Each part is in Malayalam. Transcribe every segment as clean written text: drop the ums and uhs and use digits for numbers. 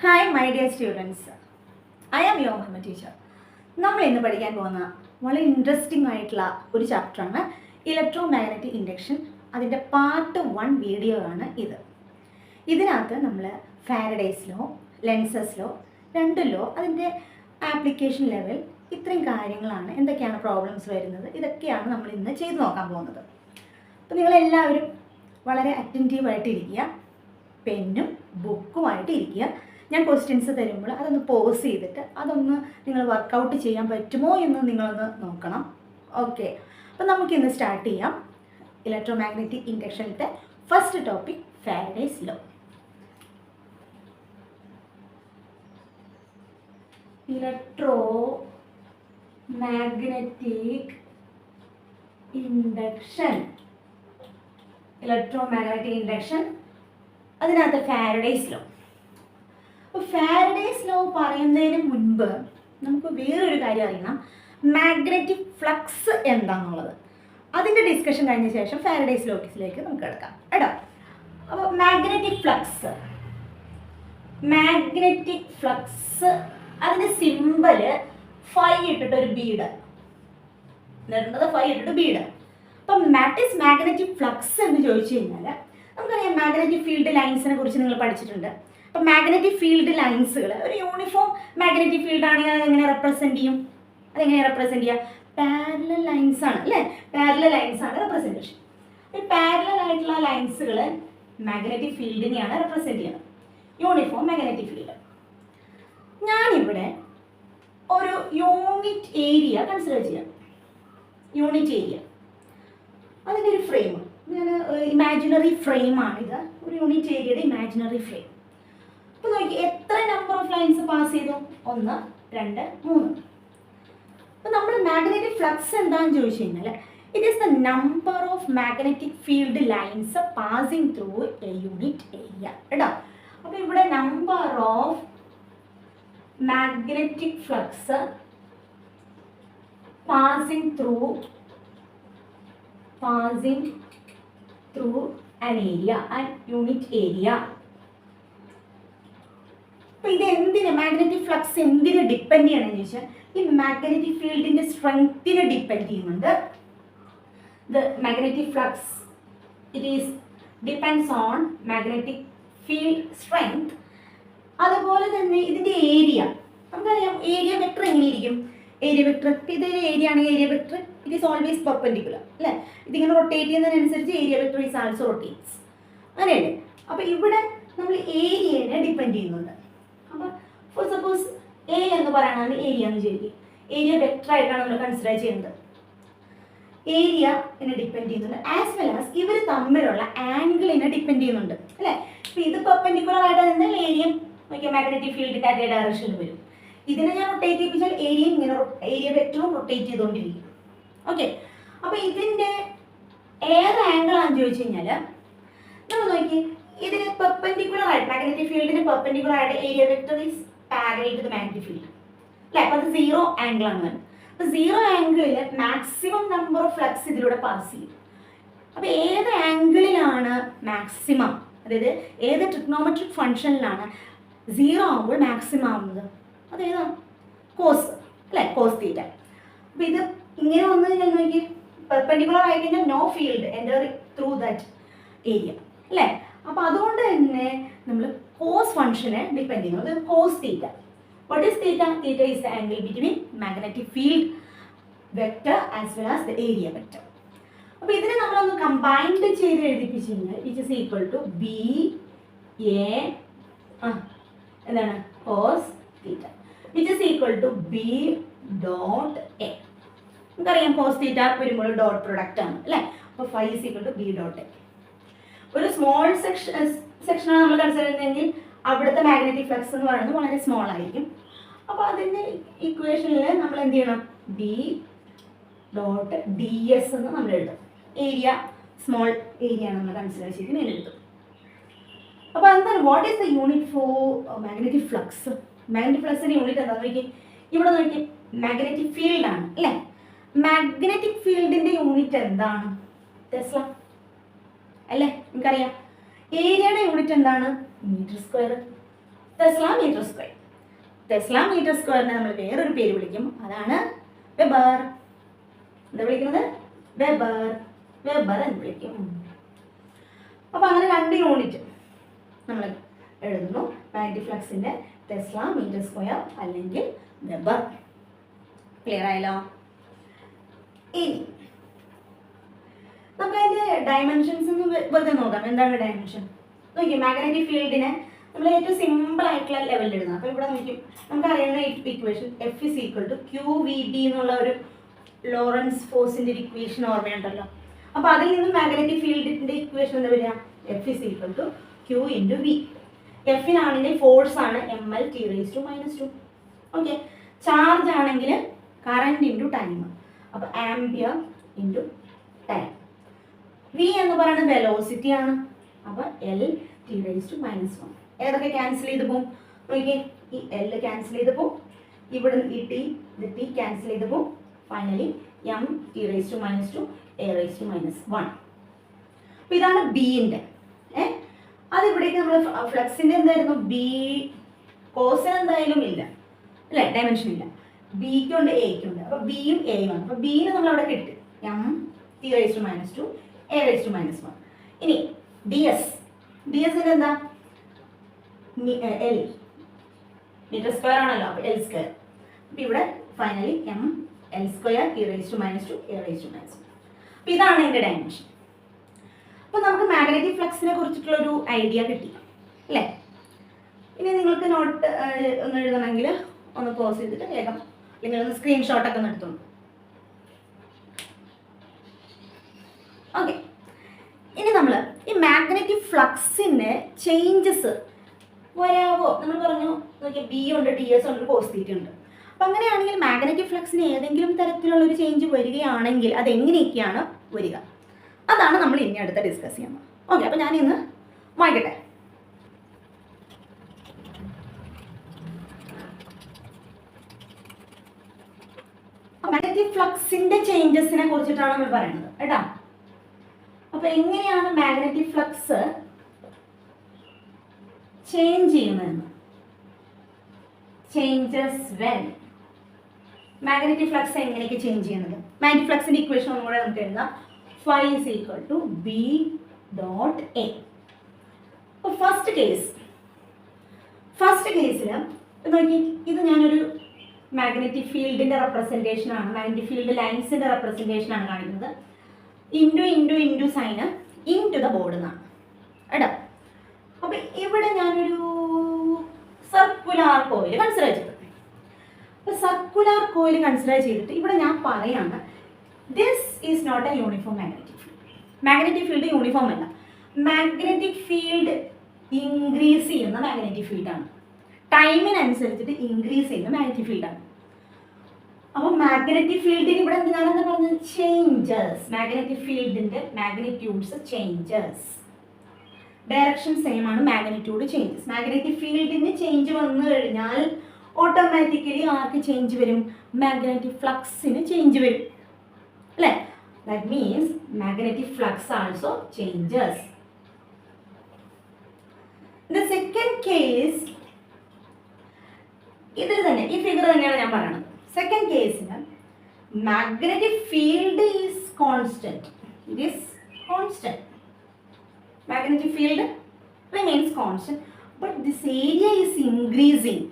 Hi my dear students, I am your Muhammad teacher. നമ്മൾ ഇന്ന് പഠിക്കാൻ പോകുന്ന വളരെ ഇൻട്രസ്റ്റിംഗ് ആയിട്ടുള്ള ഒരു ചാപ്റ്ററാണ് ഇലക്ട്രോ മാഗ്നറ്റിക് ഇൻഡക്ഷൻ. അതിൻ്റെ പാർട്ട് 1 വീഡിയോ ആണ് ഇത്. ഇതിനകത്ത് നമ്മൾ ഫാരഡേസ് ലോ, ലെൻസസ് ലോ, രണ്ട് ലോ, അതിൻ്റെ ആപ്ലിക്കേഷൻ ലെവൽ, ഇത്രയും കാര്യങ്ങളാണ്, എന്തൊക്കെയാണ് പ്രോബ്ലംസ് വരുന്നത്, ഇതൊക്കെയാണ് നമ്മൾ ഇന്ന് ചെയ്ത് നോക്കാൻ പോകുന്നത്. അപ്പോൾ നിങ്ങളെല്ലാവരും വളരെ അറ്റൻറ്റീവായിട്ടിരിക്കുക, പെന്നും ബുക്കുമായിട്ട് ഇരിക്കുക. ഞാൻ ക്വസ്റ്റ്യൻസ് തരുമ്പോൾ അതൊന്ന് പോസ് ചെയ്തിട്ട് അതൊന്ന് നിങ്ങൾ വർക്കൗട്ട് ചെയ്യാൻ പറ്റുമോ എന്ന് നിങ്ങളൊന്ന് നോക്കണം. ഓക്കെ, അപ്പോൾ നമുക്കിന്ന് സ്റ്റാർട്ട് ചെയ്യാം. ഇലക്ട്രോ മാഗ്നറ്റിക് ഇൻഡക്ഷനിലത്തെ first topic Faraday's law. Electromagnetic induction, electromagnetic induction, അതിനകത്ത് ഫാരഡേസ് ലോ. അപ്പോൾ ഫാരഡേസ് ലോ പറയുന്നതിന് മുൻപ് നമുക്ക് വേറൊരു കാര്യം അറിയണം, മാഗ്നറ്റിക് ഫ്ലക്സ് എന്താണെന്നുള്ളത്. അതിൻ്റെ ഡിസ്കഷൻ കഴിഞ്ഞ ശേഷം ഫാരഡേസ് ലോസിലേക്ക് നമുക്ക് കിടക്കാം കേട്ടോ. അപ്പോൾ മാഗ്നറ്റിക് ഫ്ലക്സ് അതിൻ്റെ സിമ്പല് ഫൈ ഇട്ടിട്ട് ഒരു ബീഡ് നേടുന്നത്, ഫൈ ഇട്ടിട്ട് ബീഡ്. അപ്പം മാറ്റിസ് മാഗ്നറ്റിക് ഫ്ലക്സ് എന്ന് ചോദിച്ചു കഴിഞ്ഞാൽ നമുക്കറിയാം മാഗ്നറ്റിക് ഫീൽഡ് ലൈൻസിനെ കുറിച്ച് നിങ്ങൾ പഠിച്ചിട്ടുണ്ട്. അപ്പം മാഗ്നറ്റിക് ഫീൽഡ് ലൈൻസുകൾ ഒരു യൂണിഫോം മാഗ്നറ്റിക് ഫീൽഡ് ആണെങ്കിൽ അതെങ്ങനെ റെപ്രസെൻറ്റ് ചെയ്യും? പാരലൽ ലൈൻസ് ആണ് അല്ലേ? പാരലൽ ലൈൻസ് ആണ് റെപ്രസെൻറ്റേഷൻ. ഈ പാരലൽ ആയിട്ടുള്ള ലൈൻസുകൾ മാഗ്നറ്റിക് ഫീൽഡിനെയാണ് റെപ്രസെൻറ്റ് ചെയ്യുന്നത്, യൂണിഫോം മാഗ്നറ്റിക് ഫീൽഡ്. ഞാനിവിടെ ഒരു യൂണിറ്റ് ഏരിയ കൺസിഡർ ചെയ്യാം. യൂണിറ്റ് ഏരിയ, അതിൻ്റെ ഒരു ഫ്രെയിം, ഞാൻ ഇമാജിനറി ഫ്രെയിമാണിത്, ഒരു യൂണിറ്റ് ഏരിയയുടെ ഇമാജിനറി ഫ്രെയിം. അപ്പോൾ നോക്കി എത്ര നമ്പർ ഓഫ് ലൈൻസ് പാസ് ചെയ്തു? 1, 2, 3. അപ്പോൾ നമ്മൾ മാഗ്നറ്റിക് ഫ്ലക്സ് എന്താണെന്ന് ചോദിച്ചു കഴിഞ്ഞാൽ it is the number of magnetic field lines passing through A unit area കേട്ടോ. അപ്പോൾ ഇവിടെ number of magnetic flux passing through an area, an unit area. അപ്പോൾ ഇത് എന്തിന് മാഗ്നറ്റിക് ഫ്ലക്സ് എന്തിനെ ഡിപ്പെൻഡ് ചെയ്യണമെന്ന് ചോദിച്ചാൽ ഈ മാഗ്നറ്റിക് ഫീൽഡിൻ്റെ സ്ട്രെങ്ത്തിനെ ഡിപ്പെൻഡ് ചെയ്യുന്നുണ്ട്. The magnetic flux it is depends on magnetic field strength. അതുപോലെ തന്നെ ഇതിൻ്റെ ഏരിയ, നമുക്കറിയാം ഏരിയ വെക്ടർ എങ്ങനെയിരിക്കും? ഏരിയ വെക്ടർ ഇതൊരു ഏരിയ ആണെങ്കിൽ area vector it is always perpendicular അല്ലേ? ഇതിങ്ങനെ റൊട്ടേറ്റ് ചെയ്യുന്നതിനനുസരിച്ച് area vector is also rotates, അങ്ങനെയല്ലേ? അപ്പോൾ ഇവിടെ നമ്മൾ ഏരിയനെ ഡിപ്പെൻഡ് ചെയ്യുന്നുണ്ട്. അപ്പോൾ ഫോർ സപ്പോസ് എ എന്ന് പറയുന്നത് ഏരിയ എന്ന് വിചാരിക്കും, ഏരിയ വെക്ടർ ആയിട്ടാണ് നമ്മൾ കൺസിഡർ ചെയ്യുന്നത്. ഏരിയ എന്നെ ഡിപ്പെൻഡ് ചെയ്യുന്നുണ്ട്, ആസ് വെൽ ആസ് ഇവർ തമ്മിലുള്ള ആംഗിളിനെ ഡിപ്പെൻഡ് ചെയ്യുന്നുണ്ട് അല്ലേ? ഇപ്പോൾ ഇത് പെർപെൻഡിക്കുലർ ആയിട്ട് നിന്നാൽ ഏരിയ നോക്കിയാൽ മാഗ്നറ്റിക് ഫീൽഡിൻ്റെ അതേ ഡയറക്ഷനിൽ വരും. ഇതിനെ ഞാൻ റൊട്ടേറ്റ് ചെയ്യിപ്പിച്ചാൽ ഏരിയയും ഇങ്ങനെ ഏരിയ വെക്ടറും റൊട്ടേറ്റ് ചെയ്തുകൊണ്ടിരിക്കും. ഓക്കെ, അപ്പോൾ ഇതിൻ്റെ ഏത് ആംഗിളാണെന്ന് ചോദിച്ചു കഴിഞ്ഞാൽ നമ്മൾ നോക്കി ഇതിന് പെർപെൻഡിക്കുലർ ആയിട്ട് മാഗ്നറ്റിക് ഫീൽഡിന് പെർപെൻഡിക്കുലർ ആയിട്ട് area vector is parallel to the magnetic field അല്ലേ? അപ്പോൾ അത് 0 ആംഗിളാണ് വരുന്നത്. അപ്പോൾ 0 ആംഗിളിൽ മാക്സിമം നമ്പർ ഓഫ് ഫ്ലക്സ് ഇതിലൂടെ പാസ് ചെയ്യും. അപ്പോൾ ഏത് ആംഗിളിലാണ് മാക്സിമം, അതായത് ഏത് ട്രിഗ്നോമെട്രിക് ഫംഗ്ഷനിലാണ് 0 ആകുമ്പോൾ മാക്സിമം ആവുന്നത്? അതേതാണ്? കോസ് അല്ലേ? Cos theta. അപ്പോൾ ഇത് ഇങ്ങനെ വന്നു കഴിഞ്ഞാൽ നോക്കി പെർപെൻഡിക്കുലർ ആയി കഴിഞ്ഞാൽ no field enter through that area അല്ലേ? അപ്പോൾ അതുകൊണ്ട് തന്നെ നമ്മൾ കോസ് ഫംഗ്ഷനെ ഡിപ്പെൻഡ് ചെയ്യുന്നു. അത് cos theta. What is theta? Theta is the angle between magnetic field vector as well as the area vector. അപ്പോൾ ഇതിനെ നമ്മളൊന്ന് കമ്പൈൻഡ് ചെയ്ത് എഴുതിപ്പിച്ച് കഴിഞ്ഞാൽ it is equal to B A എന്താണ് cos theta which is equal to B dot A. നമുക്കറിയാം കോസ് തീറ്റ വരുമ്പോൾ ഡോട്ട് പ്രൊഡക്റ്റ് ആണ് അല്ലേ? അപ്പോൾ phi is equal to B dot A. ഒരു സ്മോൾ സെക്ഷനാണ് നമ്മൾ കൺസിഡർ ചെയ്യുന്നതെങ്കിൽ അവിടുത്തെ മാഗ്നറ്റിക് ഫ്ലക്സ് എന്ന് പറയുന്നത് വളരെ സ്മോൾ ആയിരിക്കും. അപ്പോൾ അതിൻ്റെ ഇക്വേഷനിൽ നമ്മൾ എന്ത് ചെയ്യണം? ബി ഡോട്ട് ഡി എസ് എന്ന് നമ്മൾ എഴുതും. ഏരിയ സ്മോൾ ഏരിയ ആണ് നമ്മൾ കൺസിഡർ ചെയ്ത് എഴുതും. അപ്പോൾ എന്താണ് what is the unit for magnetic flux? Magnetic ഫ്ലക്സിൻ്റെ യൂണിറ്റ് എന്താണെന്ന് നോക്കി, ഇവിടെ നോക്കി മാഗ്നറ്റിക് ഫീൽഡാണ് അല്ലേ? മാഗ്നറ്റിക് ഫീൽഡിൻ്റെ യൂണിറ്റ് എന്താണ്? ടെസ്ല അല്ലേ? നിങ്ങൾക്കറിയാം. ഏരിയയുടെ യൂണിറ്റ് എന്താണ്? Metre square. Tesla metre square. Tesla metre സ്ക്വയറിനെ നമ്മൾ വേറൊരു പേര് വിളിക്കും, അതാണ് വെബർ. എന്താ വിളിക്കുന്നത്? വെബർ. വെബർ എന്ന് വിളിക്കും. അപ്പോൾ അങ്ങനെ 2 യൂണിറ്റ് നമ്മൾ എഴുതുന്നു. മാഗ്നറ്റിക് ഫ്ലക്സിന്റെ ടെസ്ല മീറ്റർ സ്ക്വയർ അല്ലെങ്കിൽ വെബർ. ക്ലിയർ ആയല്ലോ? ഇനി നമുക്ക് അതിന്റെ ഡയമെൻഷൻസ് ഒന്ന് വെറുതെ നോക്കാം. എന്താണ് ഡയമെൻഷൻ? നോക്കി, മാഗ്നറ്റിക് ഫീൽഡിനെ നമ്മൾ ഏറ്റവും സിമ്പിൾ ആയിട്ടുള്ള ലെവലിൽ എഴുതാം. അപ്പോൾ ഇവിടെ നോക്കി, നമുക്കറിയുന്ന equation F is equal to QVB എന്നുള്ള ഒരു ലോറൻസ് ഫോഴ്സിന്റെ ഒരു ഇക്വേഷൻ ഓർമ്മയുണ്ടല്ലോ. അപ്പോൾ അതിൽ നിന്ന് മാഗ്നറ്റിക് ഫീൽഡിന്റെ ഇക്വേഷൻ എന്താ വരിക? F is equal to Q into V. എഫിനാണെങ്കിൽ ഫോഴ്സ് ആണ് mL(T⁻²). ഓക്കെ, ചാർജ് ആണെങ്കിൽ കറണ്ട് ഇൻറ്റു ടൈം. അപ്പോൾ ആംപിയർ ഇൻറ്റു ടൈം. വി എന്ന് പറയുന്നത് വെലോസിറ്റി ആണ്. അപ്പോൾ L(T⁻²). ഏതൊക്കെ ക്യാൻസൽ ചെയ്ത് പോകും? നോക്കിയേ, ഈ L ക്യാൻസൽ ചെയ്ത് പോകും, ഇവിടെ ഈ T, ഇത് T ക്യാൻസൽ ചെയ്ത് പോകും. Finally mT⁻², A⁻−1. അപ്പോൾ ഇതാണ് ബിൻ്റെ. അതിവിടേക്ക് നമ്മൾ ഫ്ലക്സിൻ്റെ എന്തായിരുന്നു? ബി കോസിന് എന്തായാലും ഇല്ല അല്ലേ, ഡയമെൻഷൻ ഇല്ല. ബിക്കുണ്ട് എക്കുണ്ട്. അപ്പോൾ ബിയും എയും ആണ്. അപ്പോൾ ബിന് നമ്മൾ അവിടെ കിട്ടി mT⁻², A⁻−1. ഇനി ഡിഎസിൻ്റെ എന്താ? എൽ മീറ്റർ സ്ക്വയർ ആണല്ലോ, അപ്പോൾ L². അപ്പോൾ ഇവിടെ ഫൈനലി mL²T⁻², A⁻−1. അപ്പോൾ ഇതാണ് എൻ്റെ ഡയമെൻഷൻ. അപ്പോൾ നമുക്ക് മാഗ്നറ്റിക് ഫ്ലക്സിനെ കുറിച്ചിട്ടുള്ളൊരു ഐഡിയ കിട്ടി അല്ലേ? ഇനി നിങ്ങൾക്ക് നോട്ട് ഒന്ന് എഴുതണമെങ്കിൽ ഒന്ന് പോസ് ചെയ്തിട്ട് വേഗം അല്ലെങ്കിൽ ഒന്ന് സ്ക്രീൻഷോട്ടൊക്കെ ഒന്ന് എടുത്തോളൂ. ഓക്കെ, ഇനി നമ്മൾ ഈ മാഗ്നറ്റിക് ഫ്ലക്സിൻ്റെ ചേഞ്ചസ് വരാവോ? നമ്മൾ പറഞ്ഞു നോക്കിയാൽ ബി ഉണ്ട്, ടി എസ് ഉണ്ട്, കോസ് ഉണ്ട്. അപ്പം അങ്ങനെയാണെങ്കിൽ മാഗ്നറ്റിക് ഫ്ലക്സിന് ഏതെങ്കിലും തരത്തിലുള്ളൊരു ചേഞ്ച് വരികയാണെങ്കിൽ അതെങ്ങനെയൊക്കെയാണ് വരിക? അതാണ് നമ്മൾ ഇനി അടുത്ത് ഡിസ്കസ് ചെയ്യുന്നത്. ഓക്കെ, അപ്പോൾ ഞാൻ ഇന്ന് വായിക്കട്ടെ. മാഗ്നറ്റിക് ഫ്ലക്സിന്റെ ചേഞ്ചസിനെ കുറിച്ചിട്ടാണ് നമ്മൾ പറയുന്നത് കേട്ടോ. അപ്പൊ എങ്ങനെയാണ് മാഗ്നറ്റിക് ഫ്ലക്സ് ചേഞ്ച് ചെയ്യുന്നതെന്ന്? Changes when. മാഗ്നറ്റിക് ഫ്ലക്സ് എങ്ങനെയൊക്കെ ചേഞ്ച് ചെയ്യുന്നത്? മാഗ്നറ്റിക് ഫ്ലക്സിന്റെ ഇക്വേഷൻ ഒന്നുകൂടെ നമുക്ക് എഴുതാം. Phi is equal to B dot A. അപ്പോൾ ഫസ്റ്റ് കേസിൽ നോക്കി, ഇത് ഞാനൊരു മാഗ്നറ്റിക് ഫീൽഡിൻ്റെ റെപ്രസെൻറ്റേഷൻ ആണ്, മാഗ്നറ്റിക് ഫീൽഡ് ലൈൻസിൻ്റെ റെപ്രസെൻറ്റേഷൻ ആണ് കാണിക്കുന്നത്. Into sign in to the board എന്നാണ് കേട്ടോ. അപ്പോൾ ഇവിടെ ഞാനൊരു സർക്കുലാർ കോയിൽ കൺസിഡർ ചെയ്തിട്ടുണ്ട്. അപ്പോൾ സർക്കുലാർ കോയിൽ കൺസിഡർ ചെയ്തിട്ട് ഇവിടെ ഞാൻ പറയാണ്, this is not a uniform magnetic field. Magnetic field uniform അല്ല. മാഗ്നറ്റിക് ഫീൽഡ് ഇൻക്രീസ് ചെയ്യുന്ന മാഗ്നറ്റിക് ഫീൽഡാണ്. ടൈമിനനുസരിച്ചിട്ട് ഇൻക്രീസ് ചെയ്യുന്ന മാഗ്നറ്റിക് ഫീൽഡാണ്. അപ്പോൾ മാഗ്നറ്റിക് ഫീൽഡിന് ഇവിടെ ഞാനെന്താ പറഞ്ഞത്? ചേഞ്ചസ്. മാഗ്നറ്റിക് ഫീൽഡിൻ്റെ മാഗ്നിറ്റ്യൂഡ്സ് ചേഞ്ചസ്. ഡയറക്ഷൻ സെയിം ആണ്, മാഗ്നിറ്റ്യൂഡ് ചേഞ്ചസ്. മാഗ്നറ്റിക് ഫീൽഡിന് ചേഞ്ച് വന്നു കഴിഞ്ഞാൽ ഓട്ടോമാറ്റിക്കലി ആർക്ക് ചേഞ്ച് വരും? മാഗ്നറ്റിക് ഫ്ലക്സിന് ചേഞ്ച് വരും അല്ലേ? That means magnetic flux also changes. The second case, ഇതിൽ തന്നെ ഈ ഫിഗർ തന്നെയാണ് ഞാൻ പറയുന്നത്. സെക്കൻഡ് കേസിന് magnetic field is constant. It is constant. Magnetic field remains constant, but this area is increasing.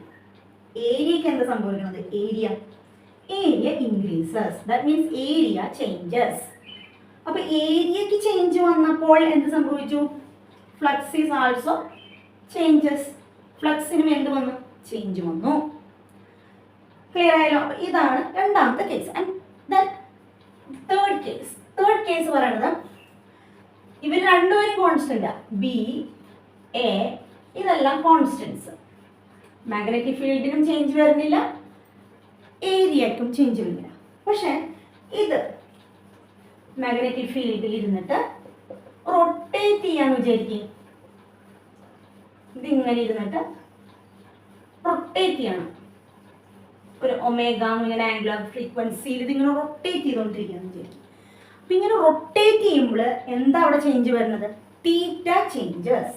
ഏരിയക്ക് എന്താ സംഭവിക്കുന്നത്? area increases. That means area changes. അപ്പോൾ ഏരിയക്ക് ചേഞ്ച് വന്നപ്പോൾ എന്ത് സംഭവിച്ചു? Flux is also changes. ഫ്ലക്സിനും എന്ത് വന്നു? ചേഞ്ച് വന്നു. ക്ലിയർ ആയല്ലോ? അപ്പോൾ ഇതാണ് രണ്ടാമത്തെ കേസ്. ആൻഡ് തേർഡ് കേസ് പറയുന്നത് ഇവർ രണ്ടുപേരും കോൺസ്റ്റന്റ്. ബി എ ഇതെല്ലാം കോൺസ്റ്റൻസ്. മാഗ്നറ്റിക് ഫീൽഡിനും ചേഞ്ച് വരുന്നില്ല, ഏരിയക്കും ചേഞ്ച് വരുന്നില്ല. പക്ഷെ ഇത് മാഗ്നറ്റിക് ഫീൽഡിൽ ഇരുന്നിട്ട് റൊട്ടേറ്റ് ചെയ്യാന്ന് വിചാരിക്കും. ഇതിങ്ങനെ ഇരുന്നിട്ട് റൊട്ടേറ്റ് ചെയ്യണം. ഒരു ഒമേഗ ഇങ്ങനെ ആംഗുലർ ഫ്രീക്വൻസിയിൽ ഇതിങ്ങനെ റൊട്ടേറ്റ് ചെയ്തുകൊണ്ടിരിക്കുകയെന്ന് വിചാരിക്കും. അപ്പം ഇങ്ങനെ റൊട്ടേറ്റ് ചെയ്യുമ്പോൾ എന്താ അവിടെ ചേഞ്ച് വരുന്നത്? തീറ്റ ചേഞ്ചസ്.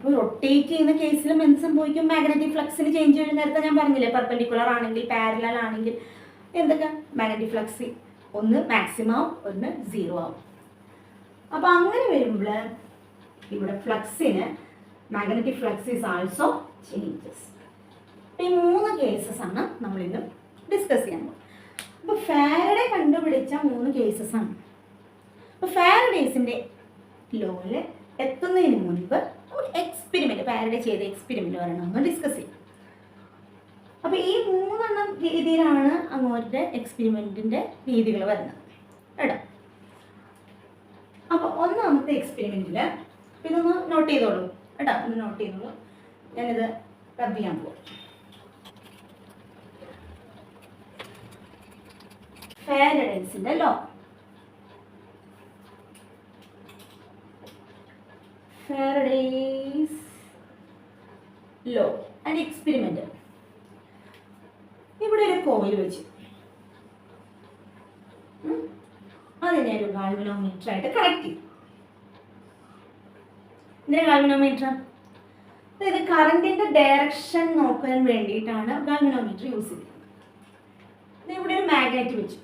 അപ്പോൾ റൊട്ടേറ്റ് ചെയ്യുന്ന കേസിലും എന്ത് സംഭവിക്കും? മാഗ്നറ്റിക് ഫ്ലക്സിന് ചേഞ്ച് വരും. നേരത്തെ ഞാൻ പറഞ്ഞില്ലേ, പെർപെൻഡിക്കുലർ ആണെങ്കിൽ പാരലൽ ആണെങ്കിൽ എന്തൊക്കെ മാഗ്നറ്റിക് ഫ്ലക്സ് ഒന്ന് മാക്സിമം ആവും, ഒന്ന് 0 ആവും. അപ്പോൾ അങ്ങനെ വരുമ്പോൾ ഇവിടെ ഫ്ലക്സിന് magnetic flux is also changes. ഈ 3 കേസസ് ആണ് നമ്മളിന്ന് ഡിസ്കസ് ചെയ്യാൻ പോകുന്നത്. അപ്പോൾ ഫാരഡെ കണ്ടുപിടിച്ച 3 കേസസ് ആണ്. അപ്പോൾ ഫാരഡേസിൻ്റെ ലോയിൽ എത്തുന്നതിന് മുൻപ് നമുക്ക് എക്സ്പെരിമെൻറ്റ്, ഫാരഡെ ചെയ്ത എക്സ്പെരിമെൻറ്റ് വരണം ഡിസ്കസ് ചെയ്യാം. അപ്പോൾ ഈ 3 രീതിയിലാണ് അങ്ങോട്ട് എക്സ്പെരിമെൻറ്റിൻ്റെ രീതികൾ വരുന്നത് കേട്ടോ. അപ്പോൾ ഒന്നാമത്തെ എക്സ്പെരിമെൻറ്റിൽ ഇതൊന്ന് നോട്ട് ചെയ്തോളൂ കേട്ടോ, ഒന്ന് നോട്ട് ചെയ്തോളൂ. ഞാനിത് റബ് ചെയ്യാൻ പോകും. ഫാരഡേസിൻ്റെ law. Faraday's law and experiment. ഇവിടെ ഒരു കോയിൽ വെച്ച് അതിനെ ഒരു ഗാൽവനോമീറ്റർ ആയിട്ട് കണക്ട് ചെയ്യും. ഇതിന് ഗാൽവനോമീറ്റർ, അതായത് കറണ്ടിന്റെ ഡയറക്ഷൻ നോക്കാൻ വേണ്ടിയിട്ടാണ് ഗാൽവനോമീറ്റർ യൂസ് ചെയ്തിരിക്കുന്നത്. ഇവിടെ ഒരു മാഗ്നറ്റ് വെച്ചു,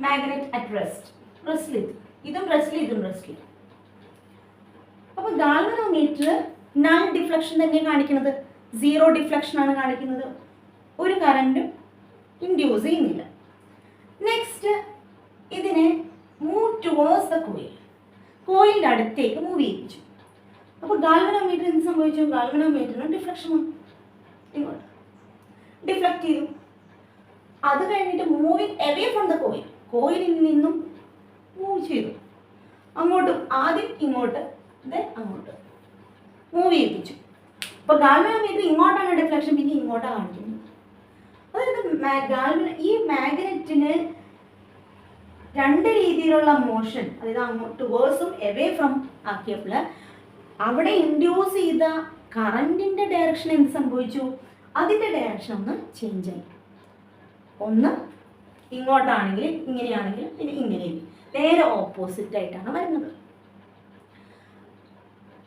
മാഗ്നറ്റ് അറ്റ് റെസ്റ്റ്, റെസ്റ്റിൽ ഇതും റെസ്റ്റിൽ ഇതും റെസ്റ്റിൽ. അപ്പോൾ ഗാൽവനോമീറ്റർ നൾ ഡിഫ്ലക്ഷൻ തന്നെ കാണിക്കുന്നത്, 0 ഡിഫ്ലക്ഷൻ ആണ് കാണിക്കുന്നത്. ഒരു കറണ്ടും ഇൻഡ്യൂസ് ചെയ്യുന്നില്ല. നെക്സ്റ്റ് ഇതിനെ മൂവ് ടുവേഴ്സ് ദ കോയിൽ, കോയിലിൻ്റെ അടുത്തേക്ക് മൂവ് ചെയ്യിപ്പിച്ചു. അപ്പോൾ ഗാൽവനോമീറ്റർ എന്ത് സംഭവിച്ചു? ഗാൽവനോമീറ്ററിന് ഡിഫ്ലക്ഷൻ വന്നു, ഇങ്ങോട്ട് ഡിഫ്ലക്ട് ചെയ്തു. അത് കഴിഞ്ഞിട്ട് moving away from the coil, കോയിലിൽ നിന്നും മൂവ് ചെയ്തു അങ്ങോട്ടും, ആദ്യം ഇങ്ങോട്ട് അങ്ങോട്ട് മൂവ് ചെയ്യിപ്പിച്ചു. അപ്പോൾ ഗാൽവനോമീറ്റർ ഇങ്ങോട്ടാണ് ഡിഫ്ലക്ഷൻ, പിന്നെ ഇങ്ങോട്ടാണ് കാണിക്കുന്നത്. അതായത് ഈ മാഗ്നറ്റിന് 2 രീതിയിലുള്ള മോഷൻ, അതായത് അങ്ങോട്ട് ടുവേഴ്സും എവേ ഫ്രം ആക്കിയപ്പോൾ അവിടെ ഇൻഡ്യൂസ് ചെയ്ത കറണ്ടിൻ്റെ ഡയറക്ഷൻ എന്ത് സംഭവിച്ചു? അതിൻ്റെ ഡയറക്ഷൻ ഒന്ന് ചേഞ്ച് ആയി. ഒന്ന് ഇങ്ങോട്ടാണെങ്കിൽ ഇങ്ങനെയാണെങ്കിൽ പിന്നെ ഇങ്ങനെയും നേരെ ഓപ്പോസിറ്റ് ആയിട്ടാണ് വരുന്നത്.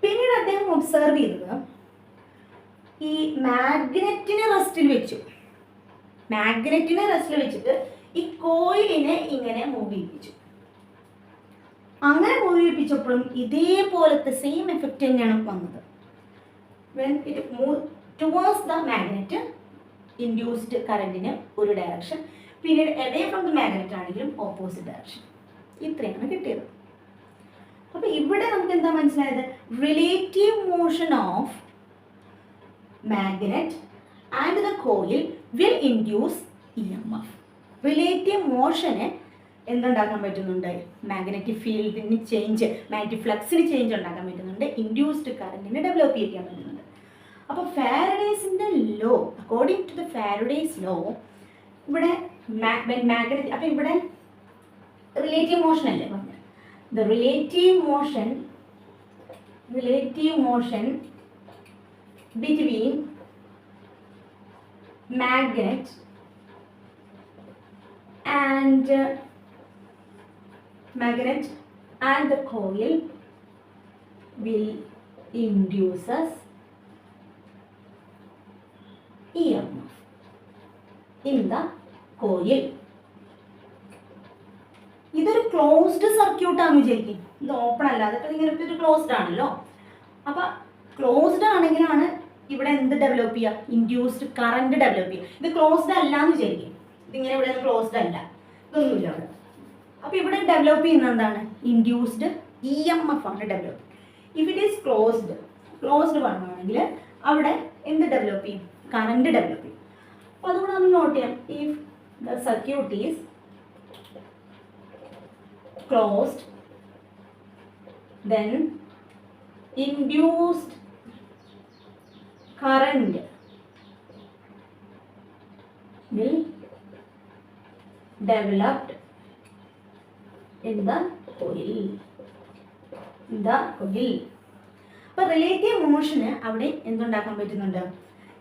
പിന്നീട് അദ്ദേഹം ഒബ്സർവ് ചെയ്തത് ഈ മാഗ്നറ്റിനെ റെസ്റ്റിൽ വെച്ചു. മാഗ്നറ്റിനെ റെസ്റ്റിൽ വെച്ചിട്ട് ഈ കോയിലിനെ ഇങ്ങനെ മൂവ് ചെയ്യിപ്പിച്ചു. അങ്ങനെ മൂവ് ചെയ്യിപ്പിച്ചപ്പോഴും ഇതേപോലത്തെ സെയിം എഫക്റ്റ് തന്നെയാണ് വന്നത്. When it move towards the magnet induced കറണ്ടിന് ഒരു ഡയറക്ഷൻ, പിന്നീട് എവേ ഫ്രം ദ മാഗ്നറ്റ് ആണെങ്കിലും ഓപ്പോസിറ്റ് ഡയറക്ഷൻ. ഇത്രയാണ് കിട്ടിയത്. അപ്പോൾ ഇവിടെ നമുക്ക് എന്താ മനസ്സിലായത്? Relative motion of magnet and the coil will induce EMF. Relative മോഷന് എന്തുണ്ടാക്കാൻ പറ്റുന്നുണ്ട്? മാഗ്നറ്റിക് ഫീൽഡിന് ചേഞ്ച്, മാഗ്നറ്റിക് ഫ്ലക്സിന് ചേഞ്ച് ഉണ്ടാക്കാൻ പറ്റുന്നുണ്ട്, ഇൻഡ്യൂസ്ഡ് കറണ്ടിനെ ഡെവലപ്പ് ചെയ്യാൻ പറ്റുന്നുണ്ട്. അപ്പോൾ ഫാരഡേസിൻ്റെ ലോ, according to the Faraday's law, ഇവിടെ മാഗ്നറ്റ്, അപ്പോൾ ഇവിടെ റിലേറ്റീവ് മോഷൻ അല്ലേ പറഞ്ഞത്? The relative motion between magnet and the coil will induce us EMF in the coil. ഇതൊരു ക്ലോസ്ഡ് സർക്യൂട്ടാണെന്ന് വിചാരിക്കും. ഇത് ഓപ്പൺ അല്ല, അതൊക്കെ ഇങ്ങനെ ഒരു ക്ലോസ്ഡ് ആണല്ലോ. അപ്പോൾ ക്ലോസ്ഡ് ആണെങ്കിലാണ് ഇവിടെ എന്ത് ഡെവലപ്പ് ചെയ്യുക? ഇൻഡ്യൂസ്ഡ് കറണ്ട് ഡെവലപ്പ് ചെയ്യുക. ഇത് ക്ലോസ്ഡ് അല്ല എന്ന് വിചാരിക്കും. ഇതിങ്ങനെ ഇവിടെ ഒന്നും ക്ലോസ്ഡ് അല്ല, ഇതൊന്നുമില്ല അവിടെ. അപ്പോൾ ഇവിടെ ഡെവലപ്പ് ചെയ്യുന്നത് എന്താണ്? ഇൻഡ്യൂസ്ഡ് EMF ആണ് develop. If it is closed ആണെങ്കിൽ അവിടെ എന്ത് ഡെവലപ്പ് ചെയ്യും? കറണ്ട് ഡെവലപ്പ് ചെയ്യും. അപ്പോൾ അതുകൂടെ നമ്മൾ നോട്ട് ചെയ്യാം. If the circuit is closed, then induced current will develop in the coil. അപ്പോൾ റിലേറ്റീവ് മോഷന് അവിടെ എന്തുണ്ടാക്കാൻ പറ്റുന്നുണ്ട്?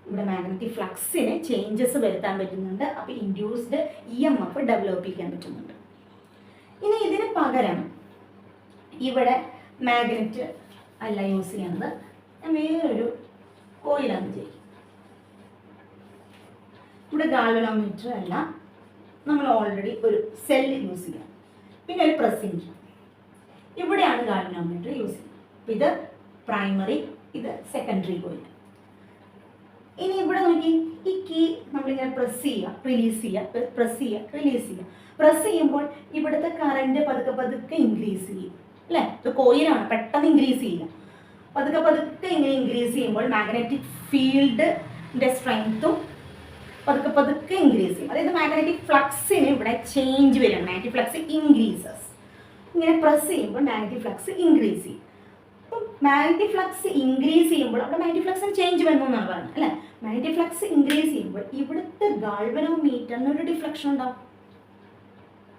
ഇവിടെ മാഗ്നറ്റിക് ഫ്ലക്സിന് ചേഞ്ചസ് വരുത്താൻ പറ്റുന്നുണ്ട്. അപ്പോൾ ഇൻഡ്യൂസ്ഡ് EMF ഡെവലപ്പ് ചെയ്യാൻ പറ്റുന്നുണ്ട്. ഇനി ഇതിന് പകരം ഇവിടെ മാഗ്നറ്റ് അല്ല യൂസ് ചെയ്യുന്നത്, ഞാൻ വേറൊരു കോയിലാണ് ചെയ്യും. ഇവിടെ ഗാൽവനോമീറ്റർ അല്ല, നമ്മൾ ഓൾറെഡി ഒരു സെല്ല് യൂസ് ചെയ്യാം. പിന്നെ ഒരു പ്രസ്സിംഗ് കീ, ഇവിടെയാണ് ഗാൽവനോമീറ്റർ യൂസ് ചെയ്യുന്നത്. അപ്പം ഇത് പ്രൈമറി, ഇത് സെക്കൻഡറി കോയിൽ. ഇനി ഇവിടെ നോക്കി, ഈ കീ നമ്മളിങ്ങനെ പ്രസ് ചെയ്യുക, റിലീസ് ചെയ്യുക, പ്രസ് ചെയ്യുക, റിലീസ് ചെയ്യുക. പ്രസ് ചെയ്യുമ്പോൾ ഇവിടുത്തെ കറണ്ട് പതുക്കെ പതുക്കെ ഇൻക്രീസ് ചെയ്യും അല്ലേ? ഇത് കോയിലാണ്, പെട്ടെന്ന് ഇൻക്രീസ് ചെയ്യില്ല. പതുക്കെ പതുക്കെ ഇങ്ങനെ ഇൻക്രീസ് ചെയ്യുമ്പോൾ മാഗ്നറ്റിക് ഫീൽഡിൻ്റെ സ്ട്രെങ്ത്തും പതുക്കെ പതുക്കെ ഇൻക്രീസ് ചെയ്യും. അതായത് മാഗ്നറ്റിക് ഫ്ലക്സിന് ഇവിടെ ചേഞ്ച് വരികയാണ്. Magnetic flux increases. ഇങ്ങനെ പ്രസ് ചെയ്യുമ്പോൾ മാഗ്നറ്റിക് ഫ്ലക്സ് ഇൻക്രീസ് ചെയ്യും. അപ്പം മാഗ്നറ്റിക് ഫ്ലക്സ് ഇൻക്രീസ് ചെയ്യുമ്പോൾ അവിടെ മാഗ്നറ്റിക് ഫ്ലക്സിന് ചേഞ്ച് വന്നു എന്നാണ് പറയുന്നത് അല്ലേ? മാഗ്നറ്റിക് ഫ്ലക്സ് ഇൻക്രീസ് ചെയ്യുമ്പോൾ ഇവിടുത്തെ ഗാൽവനോമീറ്ററിന് ഒരു ഡിഫ്ലക്ഷൻ ഉണ്ടാവും.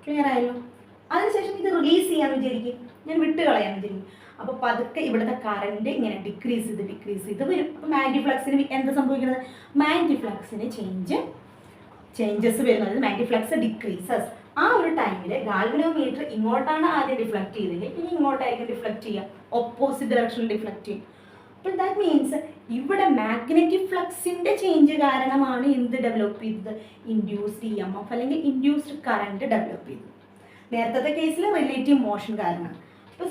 ക്ലിയർ ആയല്ലോ? അതിനുശേഷം ഇത് റിലീസ് ചെയ്യാമെന്ന് വിചാരിക്കും, ഞാൻ വിട്ട് കളയാമെന്ന് വിചാരിക്കും. അപ്പോൾ പതുക്കെ ഇവിടുത്തെ കറണ്ട് ഇങ്ങനെ ഡിക്രീസ് ചെയ്ത് വരും. അപ്പോൾ മാഗ്നറ്റിക് ഫ്ലക്സിന് എന്താ സംഭവിക്കുന്നത്? മാഗ്നറ്റിക് ഫ്ലക്സിന് ചേഞ്ചസ് വരുന്നത്, മാഗ്നറ്റിക് ഫ്ലക്സ് ഡിക്രീസസ്. ആ ഒരു ടൈമിൽ ഗാൽവനോമീറ്റർ ഇങ്ങോട്ടാണ് ആദ്യം ഡിഫ്ലക്ട് ചെയ്തതെങ്കിൽ ഇനി ഇങ്ങോട്ടായിരിക്കും ഡിഫ്ലക്ട് ചെയ്യുക, ഓപ്പോസിറ്റ് ഡയറക്ഷനിൽ ഡിഫ്ലക്ട് ചെയ്യും. അപ്പോൾ ദാറ്റ് മീൻസ് ഇവിടെ മാഗ്നറ്റിക് ഫ്ലക്സിൻ്റെ ചേഞ്ച് കാരണമാണ് എന്ത് ഡെവലപ്പ് ചെയ്തത്? ഇൻഡ്യൂസ്ഡ് EMF അല്ലെങ്കിൽ ഇൻഡ്യൂസ്ഡ് കറണ്ട് ഡെവലപ്പ് ചെയ്തത്. നേരത്തെ കേസിൽ റിലേറ്റീവ് മോഷൻ കാരണമാണ്. അപ്പോൾ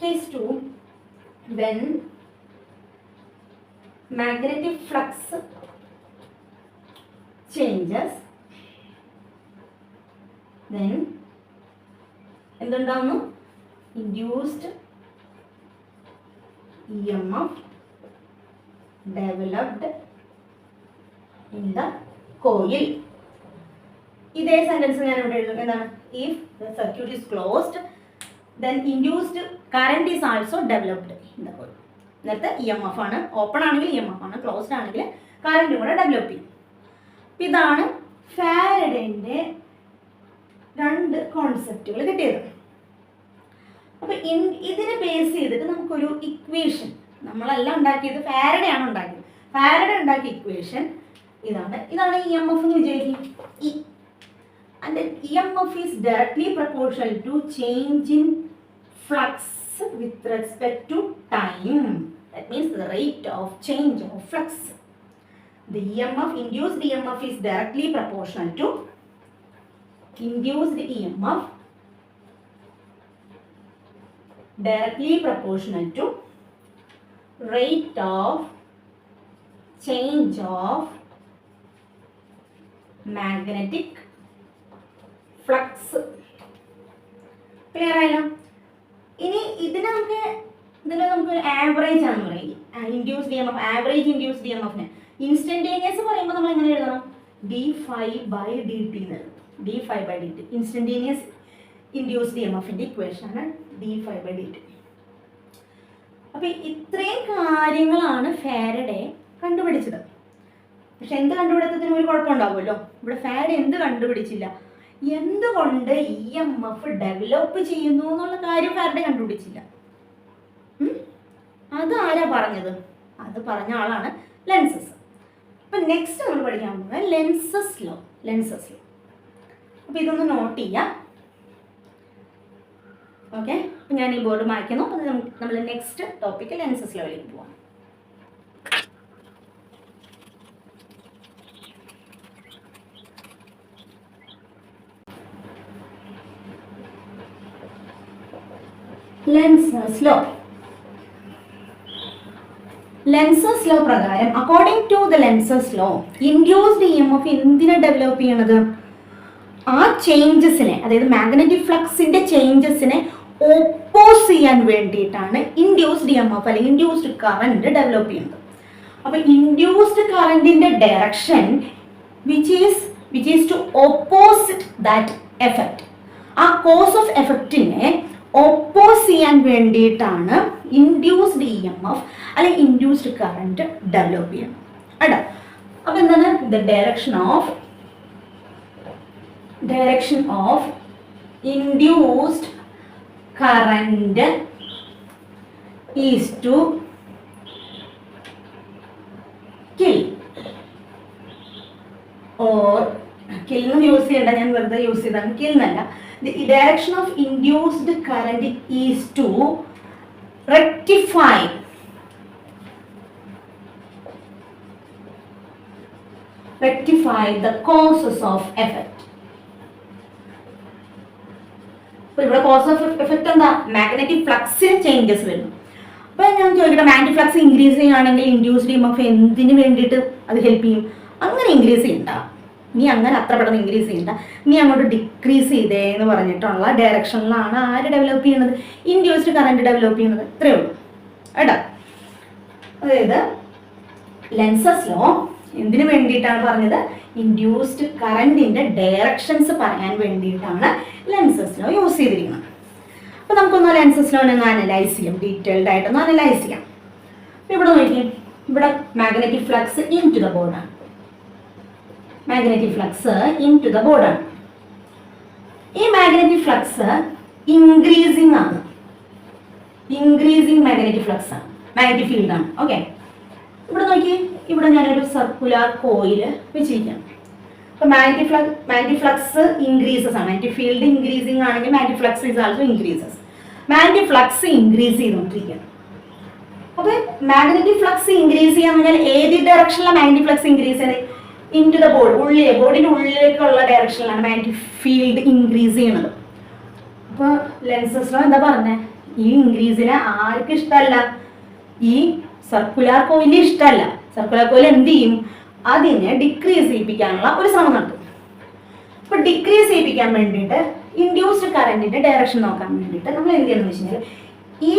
case 2, when magnetic flux changes, then എന്തുണ്ടാവുന്നു? Induced EMF developed in the coil. ഇതേ സെന്റൻസ് ഞാൻ ഇവിടെ എഴുതും. എന്താണ്? if the circuit is closed, then induced current is also developed in the coil. നേരത്തെ EMF ആണ്, ഓപ്പൺ ആണെങ്കിൽ EMF ആണ്, ക്ലോസ്ഡ് ആണെങ്കിൽ കറണ്ട് കൂടെ ഡെവലപ്പ് ചെയ്യും. ഇതാണ് ഫാരഡേന്റെ 2 കോൺസെപ്റ്റുകൾ കിട്ടിയത്. അപ്പോൾ ഇതിനെ ബേസ് ചെയ്തിട്ട് നമുക്കൊരു ഇക്വേഷൻ, നമ്മളെല്ലാം ഉണ്ടാക്കിയത് ഫാരഡേ ആണ് ഉണ്ടാക്കിയത്. ഫാരഡേ ഉണ്ടാക്കിയ ഇക്വേഷൻ ഇതാണ്. EMF എന്ന് വിചാരിക്കും. And then EMF is directly proportional to change in flux with respect to time. That means the rate of change of flux. The EMF, induced EMF is directly proportional to rate of change of magnetic flux. Clear ആയല്ലോ? ഇനി നമുക്ക് ആവറേജ് ആണെന്ന് പറയും. ഇൻഡ്യൂസ്ഡ് EMF, ആവറേജ് ഇൻഡ്യൂസ്ഡ് EMFന് ഇൻസ്റ്റന്റേനിയസ് പറയുമ്പോൾ നമ്മൾ എങ്ങനെ എഴുതണം? d∅dt എന്ന് എഴുതും. d∅dt instantaneous induced EMFന്റെ ഇക്വേഷനാണ് d∅dt. അപ്പോൾ ഇത്രയും കാര്യങ്ങളാണ് ഫാരഡേ കണ്ടുപിടിച്ചത്. പക്ഷെ എന്ത് കണ്ടുപിടുത്തത്തിനും ഒരു കുഴപ്പമുണ്ടാവുമല്ലോ. ഇവിടെ ഫാരഡേ എന്ത് കണ്ടുപിടിച്ചില്ല, എന്തുകൊണ്ട് EMF ഡെവലപ്പ് ചെയ്യുന്നു എന്നുള്ള കാര്യം ഫാരഡേ കണ്ടുപിടിച്ചില്ല. അത് ആരാ പറഞ്ഞത്? അത് പറഞ്ഞ ആളാണ് ലെൻസസ്. അപ്പം നെക്സ്റ്റ് നമ്മൾ പഠിക്കാൻ പോകുന്നത് ലെൻസസ് ലോ. അപ്പോൾ ഇതൊന്ന് നോട്ട് ചെയ്യാം. ഓക്കെ, അപ്പം ഞാൻ ഈ ബോർഡ് മായ്ക്കുന്നു. അപ്പം നമ്മൾ നെക്സ്റ്റ് ടോപ്പിക്ക് ലെൻസസ് ലോയിലേക്ക് പോകാം. ലെൻസസ് ലോ പ്രകാരം, according to the Lenz's law, induced EMF എന്തിനെ ഡെവലപ്പ് ചെയ്യണത്? ആ ചേഞ്ചസിനെ, അതായത് മാഗ്നറ്റിക് ഫ്ലക്സിന്റെ ചേഞ്ചസിനെ ഓപ്പോസ് ചെയ്യാൻ വേണ്ടിയിട്ടാണ് ഇൻഡ്യൂസ്ഡ് EMF അല്ലെങ്കിൽ ഇൻഡ്യൂസ്ഡ് കറന്റ് ഡെവലപ്പ് ചെയ്യുന്നത്. അപ്പൊ ഇൻഡ്യൂസ്ഡ് കറന്റിന്റെ direction which is to opposite that effect. ആ കോസ് ഓഫ് എഫക്റ്റിനെ ഓപ്പോസ് ചെയ്യാൻ വേണ്ടിയിട്ടാണ് ഇൻഡ്യൂസ്ഡ് EMF അല്ലെങ്കിൽ ഇൻഡ്യൂസ്ഡ് കറന്റ് ഡെവലപ്പ് ചെയ്യുന്നത്. അല്ല, അപ്പൊ എന്താണ്? The direction of induced current is to kill or kill എന്ന് യൂസ് ചെയ്യണ്ട, ഞാൻ വെറുതെ യൂസ് ചെയ്താണ്, കിൽ എന്നല്ല. The direction of induced current is to rectify the causes of effect. അപ്പോൾ ഇവിടെ കോസ് ഓഫ് എഫക്റ്റ് എന്താ? മാഗ്നറ്റിക് ഫ്ലക്സിന് ചേഞ്ചസ് വരുന്നു. അപ്പൊ ഞാൻ ചോദിക്കട്ടെ, മാഗ്നറ്റിക് ഫ്ലക്സ് ഇൻക്രീസ് ചെയ്യുകയാണെങ്കിൽ ഇൻഡ്യൂസ്ഡ് ഇഎംഎഫ് എന്തിനു വേണ്ടിയിട്ട് അത് ഹെൽപ്പ് ചെയ്യും? അങ്ങനെ ഇൻക്രീസ് ചെയ്യണ്ട, നീ അങ്ങനെ അത്ര പെട്ടെന്ന് ഇൻക്രീസ് ചെയ്യണ്ട, നീ അങ്ങോട്ട് ഡിക്രീസ് ചെയ്തേ എന്ന് പറഞ്ഞിട്ടുള്ള ഡയറക്ഷനിലാണ് ആര് ഡെവലപ്പ് ചെയ്യുന്നത്? ഇൻഡ്യൂസ്ഡ് കറണ്ട് ഡെവലപ്പ് ചെയ്യുന്നത്. ഇത്രയേ ഉള്ളൂ കേട്ടോ. അതായത് ലെൻസസ് ലോ എന്തിനു വേണ്ടിയിട്ടാണ് പറഞ്ഞത്? ഇൻഡ്യൂസ്ഡ് കറണ്ടിന്റെ ഡയറക്ഷൻസ് പറയാൻ വേണ്ടിയിട്ടാണ് ലെൻസസ് ലോ യൂസ് ചെയ്തിരിക്കുന്നത്. അപ്പൊ നമുക്കൊന്ന് ലെൻസസ് ലോനെ ഒന്ന് അനലൈസ് ചെയ്യാം, ഡീറ്റെയിൽഡ് ആയിട്ടൊന്ന് അനലൈസ് ചെയ്യാം. ഇവിടെ നോക്കി, ഇവിടെ magnetic flux in to the ബോർഡാണ്. Magnetic flux in to the ബോർഡാണ്. ഈ മാഗ്നറ്റിക് ഫ്ലക്സ് ഇൻക്രീസിങ് ആണ്, ഇൻക്രീസിങ് മാഗ്നറ്റിക് ഫ്ലക്സ് ആണ്, മാഗ്നറ്റിക് ഫീൽഡ് ആണ്. ഓക്കെ, ഇവിടെ നോക്കി, ഇവിടെ ഞാനൊരു സർക്കുലർ കോയിൽ വെച്ചിരിക്കുകയാണ്. അപ്പൊ മാഗ്നറ്റിക് ഫ്ലക്സ് ഇൻക്രീസസ് ആണ്, മാഗ്നറ്റിക് ഫീൽഡ് ഇൻക്രീസിങ് ആണെങ്കിൽ magnetic flux is also increases. Magnetic flux increase ചെയ്തുകൊണ്ടിരിക്കുകയാണ്. അപ്പൊ മാഗ്നറ്റിക് ഫ്ലക്സ് ഇൻക്രീസ് ചെയ്യാന്ന് പറഞ്ഞാൽ ഏത് ഡയറക്ഷനിലാണ് മാഗ്നറ്റിക് ഫ്ലക്സ് ഇൻക്രീസ് ചെയ്യുന്നത്? ഇൻ ടു ദ ബോർഡ്, ബോർഡിന്റെ ഉള്ളിലേക്കുള്ള ഡയറക്ഷനിലാണ് മാഗ്നറ്റിക് ഫീൽഡ് ഇൻക്രീസ് ചെയ്യുന്നത്. അപ്പൊ ലെൻസസ് ലോ എന്താ പറഞ്ഞേ? ഈ ഇൻക്രീസിനെ ആർക്കും ഇഷ്ടമല്ല? ഈ സർക്കുലർ കോയിലിന് ഇഷ്ടമല്ല. സർക്കുലർ കോയിൽ എന്ത് ചെയ്യും? അതിനെ ഡിക്രീസ് ചെയ്യിപ്പിക്കാനുള്ള ഒരു ശ്രമം നടത്തും. അപ്പൊ ഡിക്രീസ് ചെയ്യിപ്പിക്കാൻ വേണ്ടിയിട്ട് ഇൻഡ്യൂസ്ഡ് കറണ്ടിന്റെ ഡയറക്ഷൻ നോക്കാൻ വേണ്ടിയിട്ട് നമ്മൾ എന്ത് ചെയ്യണമെന്ന് വെച്ച് കഴിഞ്ഞാൽ ഈ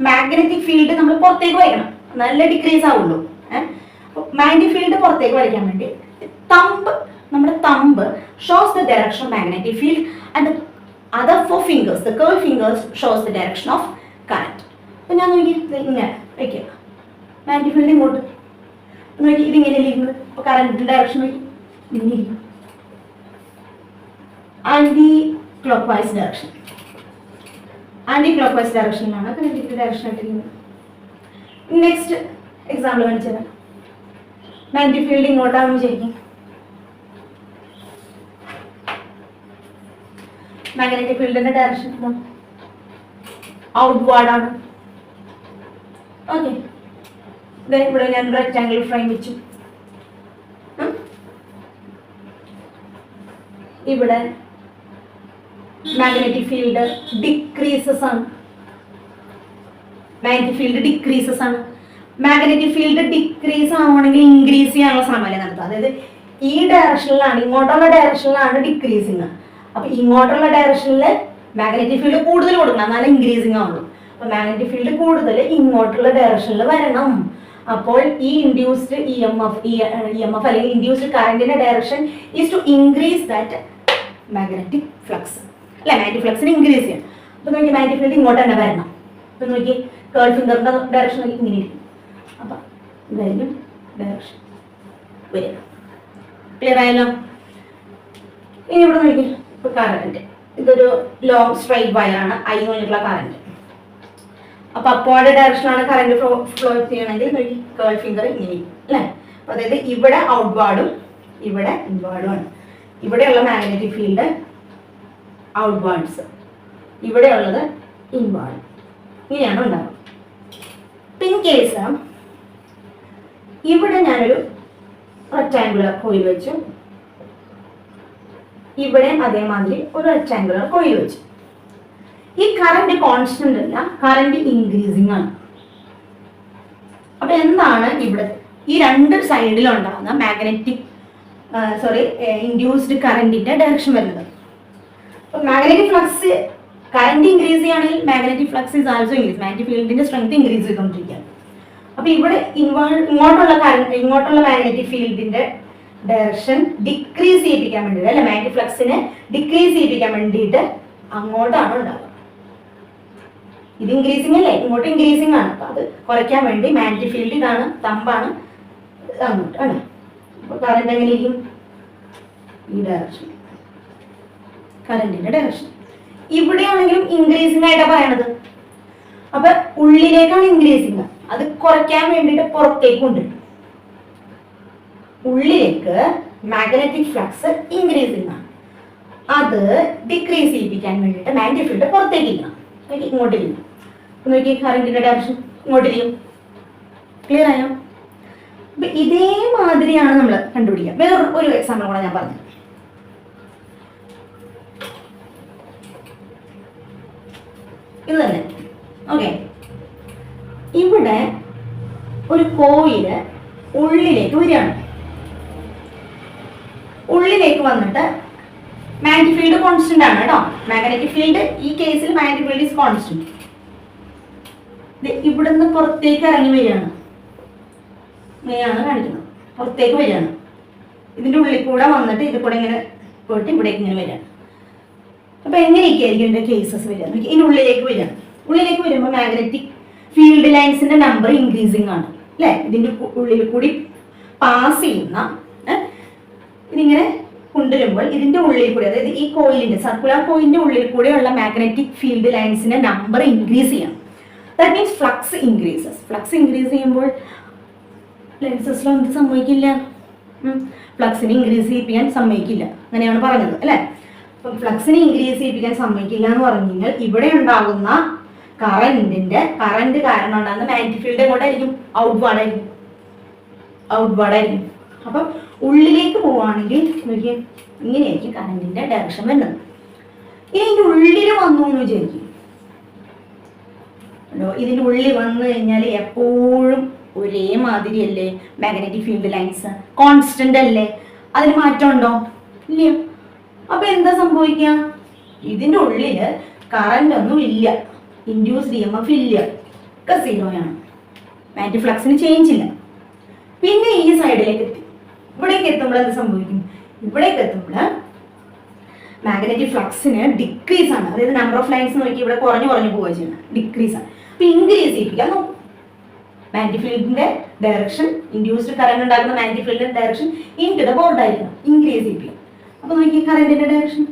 മാഗ്നറ്റിക് ഫീൽഡ് നമ്മൾ പുറത്തേക്ക് വയ്ക്കണം, നല്ല ഡിക്രീസ് ആവുള്ളൂ. മാഗ്നറ്റിക് ഫീൽഡ് പുറത്തേക്ക് വരയ്ക്കാൻ വേണ്ടി നമ്മുടെ thumb shows the direction of magnetic field and other 4 fingers, the curved fingers shows the direction of current. അപ്പൊ ഞാൻ നോക്കി ഇങ്ങനെ വയ്ക്കുക, മാഗ്നറ്റിക് ഫീൽഡ് ഇങ്ങോട്ട് നോക്കി, ഇതിങ്ങനെ ഇരിക്കുന്നത്. അപ്പൊ കറണ്ടിന്റെ ഡയറക്ഷൻ നോക്കി ഇങ്ങനെ ഇരിക്കും, anticlockwise direction. Anticlockwise ഡയറക്ഷനിലാണ് കറണ്ടിന്റെ ഡയറക്ഷൻ ആയിട്ടിരിക്കുന്നത്. നെക്സ്റ്റ് എക്സാമ്പിൾ കാണിച്ചു തരാം. മാഗ്നറ്റിക് ഫീൽഡ് ഇങ്ങോട്ടാണെന്ന് വിചാരിക്കും, മാഗ്നറ്റിക് ഫീൽഡിന്റെ ഡയറക്ഷൻ ഔട്ട്വാർഡ് ആണ്. ഓക്കെ, ഇവിടെ ഞാൻ റെക്ടാംഗിൾ ഫ്രെയിം വെച്ചു. ഇവിടെ മാഗ്നറ്റിക് ഫീൽഡ് ഡിക്രീസസ് ആണ്, മാഗ്നറ്റിക് ഫീൽഡ് ഡിക്രീസസ് ആണ്. മാഗ്നറ്റിക് ഫീൽഡ് ഡിക്രീസ് ആവണമെങ്കിൽ ഇൻക്രീസ് ചെയ്യാനുള്ള ശ്രമമല്ലേ നടത്തുക. അതായത് ഈ ഡയറക്ഷനിലാണ്, ഇങ്ങോട്ടുള്ള ഡയറക്ഷനിലാണ് ഡിക്രീസിങ്. അപ്പൊ ഇങ്ങോട്ടുള്ള ഡയറക്ഷനിൽ മാഗ്നറ്റിക് ഫീൽഡ് കൂടുതൽ കൊടുക്കണം, എന്നാലും ഇൻക്രീസിങ് ആവുള്ളൂ. അപ്പൊ മാഗ്നറ്റിക് ഫീൽഡ് കൂടുതൽ ഇങ്ങോട്ടുള്ള ഡയറക്ഷനിൽ വരണം. അപ്പോൾ ഈ ഇൻഡ്യൂസ്ഡ് ഇ എം എഫ് അല്ലെങ്കിൽ ഇൻഡ്യൂസ്ഡ് കറന്റിന്റെ direction is to increase that magnetic flux, അല്ലെ? മാഗ്നറ്റിക് ഫ്ലക്സിന് ഇൻക്രീസ് ചെയ്യാം. അപ്പൊ നോക്കി മാഗ്നറ്റിക് ഫീൽഡ് ഇങ്ങോട്ട് തന്നെ വരണം. അപ്പൊ നോക്കി കേൾ ഫിംഗറിന്റെ ഡയറക്ഷൻ ഇങ്ങനെ ഇരിക്കും. അപ്പൊ ഇതായാലും ഡയറക്ഷൻ വരിക. ക്ലിയർ ആയല്ലോ? ഇനി ഇവിടെ നോക്കി, ഇപ്പൊ കറന്റ് ഇതൊരു ലോങ് സ്ട്രൈറ്റ് വയറാണ്, ഐ എന്ന് പറഞ്ഞിട്ടുള്ള കറന്റ്. അപ്പൊ അപ്പോഴത്തെ ഡയറക്ഷനാണ് കറന്റ് ഫ്ലോ ചെയ്യണമെങ്കിൽ നോക്കി കേൾ ഫിംഗർ ഇങ്ങനെ, അല്ലെ? അപ്പൊ അതായത് ഇവിടെ ഔട്ട്വാർഡും ഇവിടെ ഇൻവാർഡും ആണ്. ഇവിടെയുള്ള മാഗ്നറ്റിക് ഫീൽഡ് ഔട്ട്വാർഡ്സ്, ഇവിടെയുള്ളത് ഇൻവാർഡ്. ഇങ്ങനെയാണ് ഉണ്ടാവുക. ഇൻ കേസ് ഇവിടെ ഞാനൊരു റെക്ടാങ്കുലർ കോയിൽ വെച്ചു, ഇവിടെ അതേമാതിരി ഒരു റെക്ടാങ്കുലർ കോയിൽ വെച്ചു. ഈ കറന്റ് കോൺസ്റ്റന്റ് അല്ല, കറന്റ് ഇൻക്രീസിങ് ആണ്. അപ്പൊ എന്താണ് ഇവിടെ ഈ രണ്ട് സൈഡിലുണ്ടാകുന്ന ഇൻഡ്യൂസ്ഡ് കറന്റിന്റെ ഡയറക്ഷൻ വരുന്നത്? അപ്പൊ മാഗ്നറ്റിക് ഫ്ലക്സ് കറന്റ് ഇൻക്രീസ് ചെയ്യുകയാണെങ്കിൽ magnetic flux is also increase, magnetic ഫീൽഡിന്റെ സ്ട്രെങ്ത് ഇൻക്രീസ് ചെയ്തുകൊണ്ടിരിക്കുകയാണ്. അപ്പൊ ഇവിടെ ഇങ്ങോട്ടുള്ള മാഗ്നറ്റിക് ഫീൽഡിന്റെ ഡയറക്ഷൻ ഡിക്രീസ് ചെയ്യിപ്പിക്കാൻ വേണ്ടിയിട്ട്, അല്ലെ? മാഗ്നറ്റിക് ഫ്ലക്സിനെ ഡിക്രീസ് ചെയ്യിപ്പിക്കാൻ വേണ്ടിയിട്ട് അങ്ങോട്ടാണ് ഉണ്ടാവുക. ഇത് ഇൻക്രീസിങ് അല്ലേ, ഇങ്ങോട്ട് ഇൻക്രീസിങ് ആണ്. അപ്പൊ അത് കുറയ്ക്കാൻ വേണ്ടി മാഗ്നറ്റിക് ഫീൽഡ് ഇതാണ്, തമ്പാണ്, അങ്ങോട്ട് ആണ്. അപ്പൊ കറന്റ് എങ്ങനെ ഇരിക്കും? ഈ ഡയറക്ഷൻ, കറന്റിന്റെ ഡയറക്ഷൻ. ഇവിടെയാണെങ്കിലും ഇൻക്രീസിങ് ആയിട്ടാണ് പറയണത്. അപ്പൊ ഉള്ളിലേക്കാണ് ഇൻക്രീസിങ്, അത് കുറയ്ക്കാൻ വേണ്ടിയിട്ട് പുറത്തേക്ക് കൊണ്ടുവരും. ഉള്ളിലേക്ക് മാഗ്നറ്റിക് ഫ്ലക്സ് ഇൻക്രീസിങ് ആണ്, അത് ഡിക്രീസ് ചെയ്യിപ്പിക്കാൻ വേണ്ടിയിട്ട് മാഗ്നറ്റിക് ഫീൽഡ് പുറത്തേക്ക് ഇരിക്കണം, ഇങ്ങോട്ട് ഇരിക്കണം. നോക്കി കറണ്ടിന്റെ ഡയറക്ഷൻ ഇങ്ങോട്ടിരിക്കും. ക്ലിയർ ആയോ? അപ്പൊ ഇതേമാതിരിയാണ് നമ്മൾ കണ്ടുപിടിക്കുക. വേറൊരു എക്സാമ്പിൾ കൂടെ ഞാൻ പറഞ്ഞു. ഇത് തന്നെ. ഓക്കെ, ഇവിടെ ഒരു കോയില് ഉള്ളിലേക്ക് വരികയാണ്. ഉള്ളിലേക്ക് വന്നിട്ട് മാഗ്നറ്റിക് ഫീൽഡ് കോൺസ്റ്റന്റ് ആണ് കേട്ടോ. മാഗ്നറ്റിക് ഫീൽഡ് ഈ കേസിൽ മാഗ്നറ്റിക് ഫീൽഡ് ഈസ് കോൺസ്റ്റന്റ്. ഇവിടുന്ന് പുറത്തേക്ക് ഇറങ്ങി വരികയാണ്. ഇങ്ങനെയാണ് കാണിക്കുന്നത്. പുറത്തേക്ക് വരികയാണ്. ഇതിന്റെ ഉള്ളിൽ കൂടെ വന്നിട്ട് ഇത് കൂടെ ഇങ്ങനെ പോയിട്ട് ഇവിടേക്ക് ഇങ്ങനെ വരികയാണ്. അപ്പൊ എങ്ങനെയൊക്കെ ആയിരിക്കും ഇതിന്റെ കേസസ് വരിക? ഇതിന്റെ ഉള്ളിലേക്ക് വരികയാണ്. ഉള്ളിലേക്ക് വരുമ്പോൾ മാഗ്നറ്റിക് ഫീൽഡ് ലൈൻസിന്റെ നമ്പർ ഇൻക്രീസിങ് ആണ് അല്ലെ. ഇതിന്റെ ഉള്ളിൽ കൂടി പാസ് ചെയ്യുന്ന ഇതിങ്ങനെ കൊണ്ടുവരുമ്പോൾ ഇതിന്റെ ഉള്ളിൽ കൂടി, അതായത് ഈ കോയിലിന്റെ സർക്കുലർ കോയിലിന്റെ ഉള്ളിൽ കൂടെയുള്ള മാഗ്നറ്റിക് ഫീൽഡ് ലൈൻസിന്റെ നമ്പർ ഇൻക്രീസ് ചെയ്യണം. That means flux increases. Flux increase ചെയ്യുമ്പോൾ ലെൻസസിൽ എന്ത് സംഭവിക്കില്ല? ഫ്ലക്സിനെ ഇൻക്രീസ് ചെയ്യിപ്പിക്കാൻ സമ്മതിക്കില്ല. അങ്ങനെയാണ് പറഞ്ഞത് അല്ലെ. അപ്പം ഫ്ലക്സിനെ ഇൻക്രീസ് ചെയ്യിപ്പിക്കാൻ സമ്മതിക്കില്ല എന്ന് പറഞ്ഞു കഴിഞ്ഞാൽ ഇവിടെ ഉണ്ടാകുന്ന കറന്റ് കാരണം ഉണ്ടാകുന്ന മാഗ്നറ്റിക് ഫീൽഡ് എങ്ങോട്ടായിരിക്കും? ഔട്ട്വേർഡായിരിക്കും. അപ്പം ഉള്ളിലേക്ക് പോവുകയാണെങ്കിൽ നോക്കിയേ, ഇങ്ങനെയായിരിക്കും കറന്റിന്റെ ഡയറക്ഷൻ വരുന്നത്. ഇനി ഇതിന്റെ ഉള്ളിൽ വന്നു എന്ന് വിചാരിക്കും. ഇതിന്റെ ഉള്ളിൽ വന്നു കഴിഞ്ഞാൽ എപ്പോഴും ഒരേ മാതിരിയല്ലേ മാഗ്നറ്റിക് ഫീൽഡ് ലൈൻസ്? കോൺസ്റ്റന്റ് അല്ലേ? അതിന് മാറ്റം ഉണ്ടോ? ഇല്ല. അപ്പൊ എന്താ സംഭവിക്കുക? ഇതിന്റെ ഉള്ളില് കറന്റ് ഒന്നും ഇല്ല, ഇൻഡ്യൂസ്ഡ് EMF ഇല്ല, ഒക്കെ സീറോയാണ്. മാഗ്നറ്റിക് ഫ്ലക്സിന് ചേഞ്ച് ഇല്ല. പിന്നെ ഈ സൈഡിലേക്ക് എത്തി. ഇവിടേക്ക് എത്തുമ്പോൾ എന്ത് സംഭവിക്കും? ഇവിടേക്ക് എത്തുമ്പോൾ മാഗ്നറ്റിക് ഫ്ലക്സിന് ഡിക്രീസ് ആണ്. അതായത് നമ്പർ ഓഫ് ലൈൻസ് നോക്കി ഇവിടെ കുറഞ്ഞു പോവുക ചെയ്യുന്നത്, ഡിക്രീസ് ആണ്. അപ്പൊ ഇൻക്രീസ് ചെയ്യിപ്പിക്കാൻ നോക്കും. മാഗ്നറ്റിക് ഫീൽഡിന്റെ ഡയറക്ഷൻ, ഇൻഡ്യൂസ്ഡ് കറന്റ് ഉണ്ടാക്കുന്ന മാഗ്നറ്റിക് ഫീൽഡിന്റെ direction in to the board ആയിരിക്കണം, ഇൻക്രീസ് ചെയ്യിപ്പിക്കും. അപ്പൊ നോക്കി കറന്റിന്റെ ഡയറക്ഷൻ.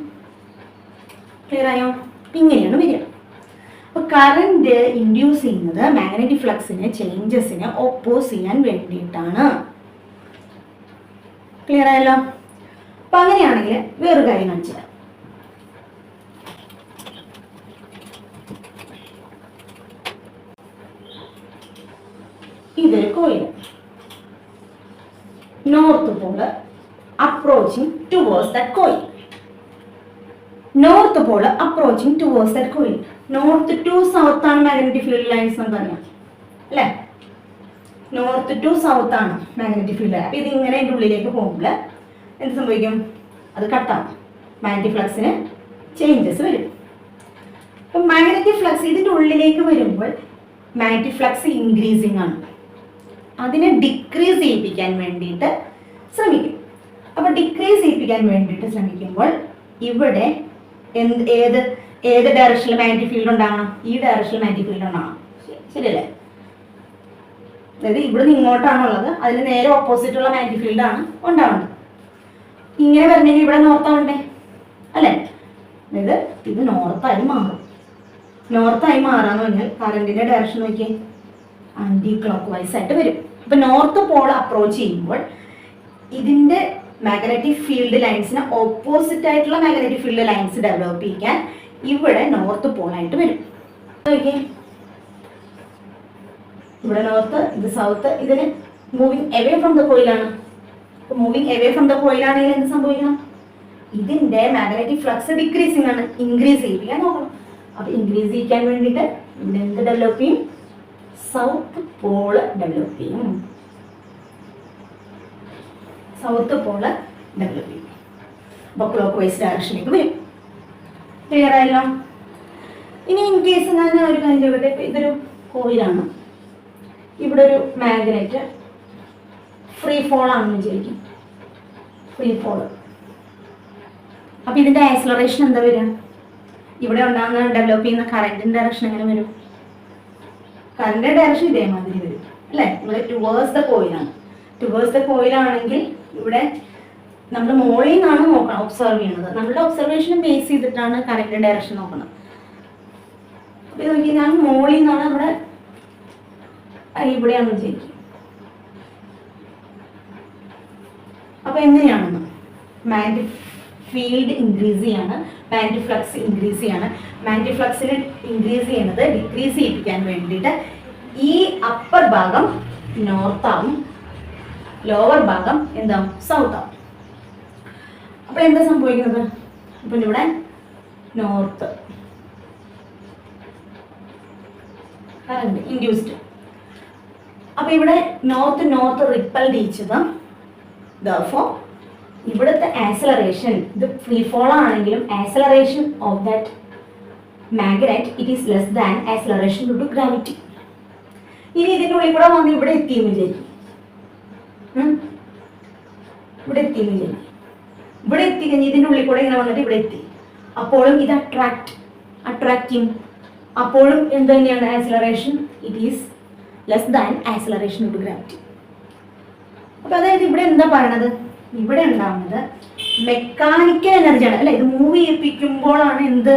ക്ലിയർ ആയോ? ഇങ്ങനെയാണ് വരിക. അപ്പൊ കറന്റ് ഇൻഡ്യൂസ് ചെയ്യുന്നത് മാഗ്നറ്റിക് ഫ്ലക്സിന് ചേഞ്ചസിനെ ഓപ്പോസ് ചെയ്യാൻ വേണ്ടിയിട്ടാണ്. ക്ലിയർ ആയല്ലോ? അപ്പൊ അങ്ങനെയാണെങ്കിൽ വേറൊരു കാര്യം കാണിച്ചു തരാം. ഇതൊരു coil, north pole approaching towards that coil. North pole approaching towards that coil. North to south ആണ് മാഗ്നറ്റിക് ഫീൽഡ് ലൈൻസ് എന്ന് പറയാം അല്ലെ. നോർത്ത് ടു സൗത്ത് ആണ് മാഗ്നറ്റിക് ഫീൽഡ്. അപ്പൊ ഇത് ഇങ്ങനെ അതിൻ്റെ ഉള്ളിലേക്ക് പോകുമ്പോൾ എന്ത് സംഭവിക്കും? അത് കട്ടാണ്. മാഗ്നറ്റിക് ഫ്ലക്സിന് ചേഞ്ചസ് വരും. അപ്പൊ മാഗ്നറ്റിക് ഫ്ലക്സ് ഇതിന്റെ ഉള്ളിലേക്ക് വരുമ്പോൾ മാഗ്നറ്റിക് ഫ്ലക്സ് ഇൻക്രീസിങ് ആണ്. അതിനെ ഡിക്രീസ് ചെയ്യിപ്പിക്കാൻ വേണ്ടിയിട്ട് ശ്രമിക്കും. അപ്പൊ ഡിക്രീസ് ചെയ്യിപ്പിക്കാൻ വേണ്ടിയിട്ട് ശ്രമിക്കുമ്പോൾ ഇവിടെ ഏത് ഡയറക്ഷനിൽ മാഗ്നറ്റിക് ഫീൽഡ് ഉണ്ടാകണം? ഈ ഡയറക്ഷനിൽ മാഗ്നറ്റിക് ഫീൽഡ് ഉണ്ടാകണം. ശരിയല്ലേ? അതായത് ഇവിടെ നിന്ന് ഇങ്ങോട്ടാണുള്ളത്, അതിന് നേരെ ഓപ്പോസിറ്റ് ഉള്ള മാഗ്നറ്റിക് ഫീൽഡ് ആണ് ഉണ്ടാവേണ്ടത്. ഇങ്ങനെ വരണമെങ്കിൽ ഇവിടെ നോർത്താവണ്ടേ അല്ലെ? അതായത് ഇത് നോർത്തായി മാറും. നോർത്തായി മാറാന്ന് പറഞ്ഞാൽ കറന്റിന്റെ ഡയറക്ഷൻ നോക്കിയേ, ആന്റി ക്ലോക്ക് വൈസ് ആയിട്ട് വരും. അപ്പൊ നോർത്ത് പോൾ അപ്രോച്ച് ചെയ്യുമ്പോൾ ഇതിന്റെ മാഗ്നറ്റിക് ഫീൽഡ് ലൈൻസിന് ഓപ്പോസിറ്റ് ആയിട്ടുള്ള മാഗ്നറ്റിക് ഫീൽഡ് ലൈൻസ് ഡെവലപ്പ് ചെയ്യാൻ ഇവിടെ നോർത്ത് പോളായിട്ട് വരും. നോക്കിയേ, ഇവിടെ നോർത്ത്, ഇത് സൗത്ത്. ഇതിന് മൂവിങ് എവേ ഫ്രം ദ കോയിലാണ്. മൂവിങ് എവേ ഫ്രം ദ കോയിലാണെങ്കിൽ എന്ത് സംഭവിക്കണം? ഇതിന്റെ മാഗ്നറ്റിക് ഫ്ലക്സ് ഡിക്രീസിങ് ആണ്, ഇൻക്രീസ് ചെയ്യിപ്പിക്കാൻ നോക്കണം. അപ്പൊ ഇൻക്രീസ് ചെയ്യിക്കാൻ വേണ്ടിയിട്ട് ഇവിടെ എന്ത് ഡെവലപ്പ് ചെയ്യും? സൗത്ത് പോള് ഡെവലപ്പ് ചെയ്യും. സൗത്ത് പോള് ഡെവലപ്പ് ചെയ്യും. അപ്പൊ ക്ലോക്ക് വൈസ് ഡയറക്ഷനിലേക്ക് വരും. ക്ലിയർ ആയല്ലോ? ഇനി ഇൻ കേസ് ഞാൻ ഒരു കാര്യം ചോദിക്കട്ടെ. ഇതൊരു കോയിലാണ്, ഇവിടെ ഒരു മാഗ്നറ്റ് ഫ്രീ ഫോൾ ആണെന്ന് വിചാരിക്കും. Free fall. അപ്പൊ ഇതിന്റെ ആക്സിലറേഷൻ എന്താ വരിക? ഇവിടെ ഉണ്ടാകുന്ന ഡെവലപ്പ് ചെയ്യുന്ന കറന്റിന്റെ ഡയറക്ഷൻ എങ്ങനെ വരും? കറന്റിന്റെ ഡയറക്ഷൻ ഇതേമാതിരി വരും അല്ലെ? ഇവിടെ ടുവേഴ്സ് ദ കോയിലാണ്. ടുവേഴ്സ് ദ കോയിലാണെങ്കിൽ ഇവിടെ നമ്മൾ മോളിൽ നിന്നാണ് നോക്കണം, ഒബ്സർവ് ചെയ്യുന്നത്. നമ്മുടെ ഒബ്സർവേഷൻ ബേസ് ചെയ്തിട്ടാണ് കറന്റിന്റെ ഡയറക്ഷൻ നോക്കുന്നത്. അപ്പൊ ഇത് നോക്കി, ഞാൻ മോളിൽ നിന്നാണ് നമ്മുടെ ഇവിടെയാണെന്ന് വിചാരിക്കും. അപ്പൊ എങ്ങനെയാണെന്ന് മാഗ്നറ്റിക് ഫീൽഡ് ഇൻക്രീസ് ചെയ്യാണ്, മാഗ്നറ്റിക് ഫ്ലക്സ് ഇൻക്രീസ് ചെയ്യാണ്. മാഗ്നറ്റിക് ഫ്ലക്സിന് ഇൻക്രീസ് ചെയ്യുന്നത് ഡിക്രീസ് ചെയ്യിപ്പിക്കാൻ വേണ്ടിയിട്ട് ഈ അപ്പർ ഭാഗം നോർത്ത് ആവും, ലോവർ ഭാഗം എന്താവും, സൗത്ത് ആവും. അപ്പോൾ എന്താ സംഭവിക്കുന്നത്? അപ്പം ഇവിടെ നോർത്ത് കറണ്ട് ഇൻഡ്യൂസ്ഡ്. അപ്പോൾ ഇവിടെ നോർത്ത് റിപ്പൽഡ് ഈച്ചത്. Therefore ഇവിടുത്തെ ആക്സലറേഷൻ, ഇത് ഫ്രീ ഫോൾ ആണെങ്കിലും acceleration of that magnet it is less than acceleration due to gravity. ഇനി ഇതിൻ്റെ ഉള്ളിൽ കൂടെ വന്ന് ഇവിടെ എത്തിയെന്ന് വിചാരിക്കും, ഇവിടെ എത്തിയെന്ന് വിചാരിക്കും, ഇവിടെ എത്തി കഴിഞ്ഞ് ഇതിൻ്റെ ഉള്ളിൽ കൂടെ ഇങ്ങനെ വന്നിട്ട് ഇവിടെ എത്തി. അപ്പോഴും ഇത് അട്രാക്റ്റിംഗ്, അപ്പോഴും എന്ത് തന്നെയാണ് acceleration, it is less than acceleration due to gravity. അപ്പോൾ അതായത് ഇവിടെ എന്താ പറയണത്, ഇവിടെ ഉണ്ടാവുന്നത് മെക്കാനിക്കൽ എനർജിയാണ് അല്ലേ. ഇത് മൂവ് ചെയ്യിപ്പിക്കുമ്പോഴാണ് എന്ത്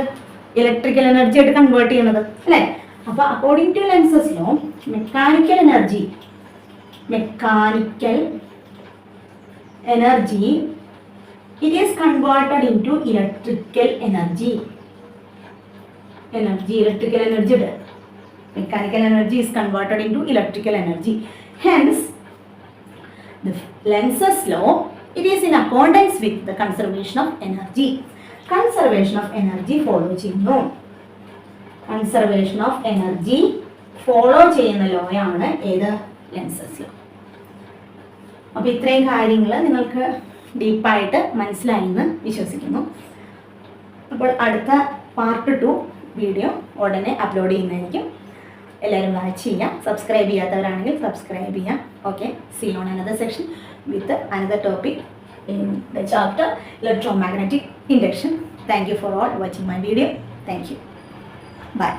ഇലക്ട്രിക്കൽ എനർജി ആയിട്ട് കൺവേർട്ട് ചെയ്യണത് അല്ലേ. അപ്പോൾ according to Lenz's law mechanical energy it is converted into electrical energy. Electrical energy. Mechanical energy is converted into electrical energy. Hence, the Lenz's law, it is in accordance with the conservation of energy. Conservation of energy follow ചെയ്യുന്നു. Conservation of energy follow ചെയ്യുന്ന ലോ ആണ് ഏത്, ലെൻസസ് ലോ. അപ്പോൾ ഇത്രയും കാര്യങ്ങൾ നിങ്ങൾക്ക് ഡീപ്പായിട്ട് മനസ്സിലായെന്ന് വിശ്വസിക്കുന്നു. അപ്പോൾ അടുത്ത പാർട്ട് 2 വീഡിയോ ഉടനെ അപ്ലോഡ് ചെയ്യുന്നതായിരിക്കും. എല്ലാവരും വാച്ച് ചെയ്യാം. സബ്സ്ക്രൈബ് ചെയ്യാത്തവരാണെങ്കിൽ സബ്സ്ക്രൈബ് ചെയ്യാം. Okay, see on another section with another topic in the chapter electromagnetic induction. Thank you for all watching my video. Thank you. By.